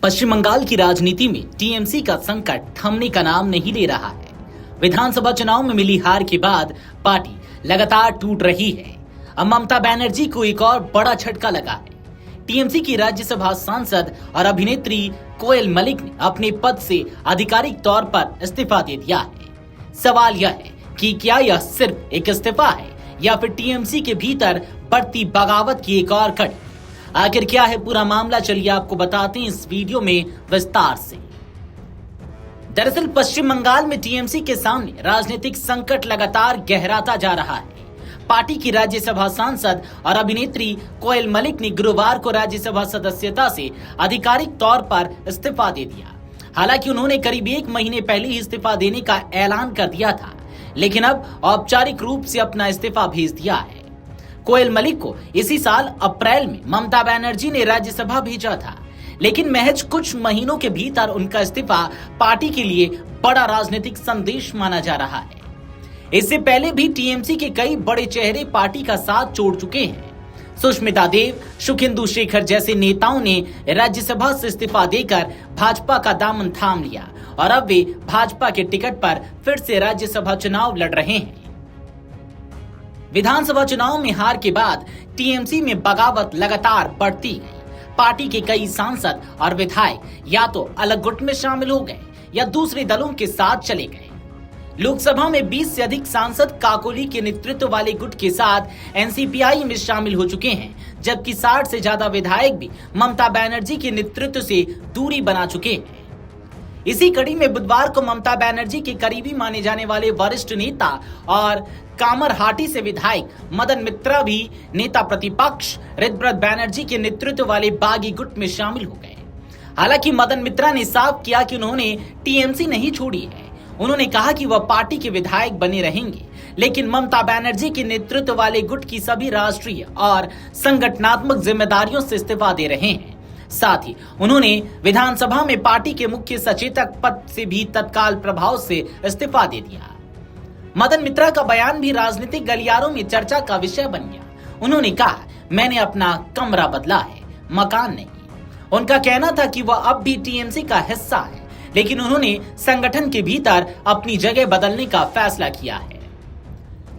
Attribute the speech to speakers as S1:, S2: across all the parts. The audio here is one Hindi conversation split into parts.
S1: पश्चिम बंगाल की राजनीति में टीएमसी का संकट थमने का नाम नहीं ले रहा है। विधानसभा चुनाव में मिली हार के बाद पार्टी लगातार टूट रही है। अब ममता बनर्जी को एक और बड़ा झटका लगा है। टीएमसी की राज्यसभा सांसद और अभिनेत्री कोयल मलिक ने अपने पद से आधिकारिक तौर पर इस्तीफा दे दिया है। सवाल यह है कि क्या यह सिर्फ एक इस्तीफा है या फिर टीएमसी के भीतर बढ़ती बगावत की एक और कड़ी। आखिर क्या है पूरा मामला, चलिए आपको बताते हैं इस वीडियो में विस्तार से। दरअसल पश्चिम बंगाल में टीएमसी के सामने राजनीतिक संकट लगातार गहराता जा रहा है। पार्टी की राज्यसभा सांसद और अभिनेत्री कोयल मलिक ने गुरुवार को राज्यसभा सदस्यता से आधिकारिक तौर पर इस्तीफा दे दिया। हालांकि उन्होंने करीब एक महीने पहले ही इस्तीफा देने का ऐलान कर दिया था, लेकिन अब औपचारिक रूप से अपना इस्तीफा भेज दिया है। कोयल मलिक को इसी साल अप्रैल में ममता बनर्जी ने राज्यसभा भेजा था, लेकिन महज कुछ महीनों के भीतर उनका इस्तीफा पार्टी के लिए बड़ा राजनीतिक संदेश माना जा रहा है। इससे पहले भी टीएमसी के कई बड़े चेहरे पार्टी का साथ छोड़ चुके हैं। सुष्मिता देव, सुखेंदु शेखर जैसे नेताओं ने राज्यसभा से इस्तीफा देकर भाजपा का दामन थाम लिया और अब वे भाजपा के टिकट पर फिर से राज्यसभा चुनाव लड़ रहे हैं। विधानसभा चुनाव में हार के बाद टीएमसी में बगावत लगातार बढ़ती गई। पार्टी के कई सांसद और विधायक या तो अलग गुट में शामिल हो गए या दूसरे दलों के साथ चले गए। लोकसभा में 20 से अधिक सांसद काकोली के नेतृत्व वाले गुट के साथ एनसीपीआई में शामिल हो चुके हैं, जबकि 60 से ज्यादा विधायक भी ममता बनर्जी के नेतृत्व से दूरी बना चुके हैं। इसी कड़ी में बुधवार को ममता बनर्जी के करीबी माने जाने वाले वरिष्ठ नेता और कामरहाटी से विधायक मदन मित्रा भी नेता प्रतिपक्ष ऋतव्रत बनर्जी के नेतृत्व वाले बागी गुट में शामिल हो गए। हालांकि मदन मित्रा ने साफ किया कि उन्होंने टीएमसी नहीं छोड़ी है। उन्होंने कहा कि वह पार्टी के विधायक बने रहेंगे, लेकिन ममता बनर्जी के नेतृत्व वाले गुट की सभी राष्ट्रीय और संगठनात्मक जिम्मेदारियों से इस्तीफा दे रहे हैं। साथ ही उन्होंने विधानसभा में पार्टी के मुख्य सचेतक पद से भी तत्काल प्रभाव से इस्तीफा दे दिया। मदन मित्रा का बयान भी राजनीतिक गलियारों में चर्चा का विषय बन गया। उन्होंने कहा, मैंने अपना कमरा बदला है, मकान नहीं। उनका कहना था कि वह अब भी टीएमसी का हिस्सा है, लेकिन उन्होंने संगठन के भीतर अपनी जगह बदलने का फैसला किया है।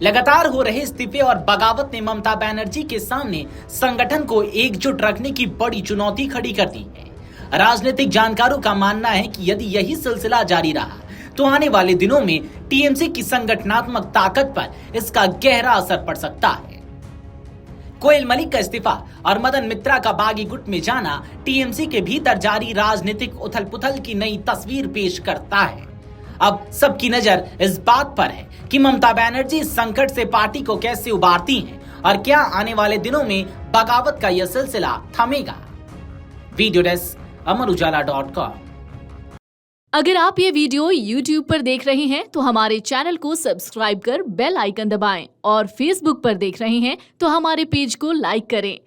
S1: लगातार हो रहे इस्तीफे और बगावत ने ममता बनर्जी के सामने संगठन को एकजुट रखने की बड़ी चुनौती खड़ी कर दी है। राजनीतिक जानकारों का मानना है कि यदि यही सिलसिला जारी रहा तो आने वाले दिनों में टीएमसी की संगठनात्मक ताकत पर इसका गहरा असर पड़ सकता है। कोयल मलिक का इस्तीफा और मदन मित्रा का बागी गुट में जाना टीएमसी के भीतर जारी राजनीतिक उथल-पुथल की नई तस्वीर पेश करता है। अब सबकी नजर इस बात पर है कि ममता बनर्जी इस संकट से पार्टी को कैसे उबारती हैं और क्या आने वाले दिनों में बगावत का यह सिलसिला थमेगा। Video desk अमरउजाला.com।
S2: अगर आप ये वीडियो YouTube पर देख रहे हैं तो हमारे चैनल को सब्सक्राइब कर बेल आइकन दबाएं और Facebook पर देख रहे हैं तो हमारे पेज को लाइक करें।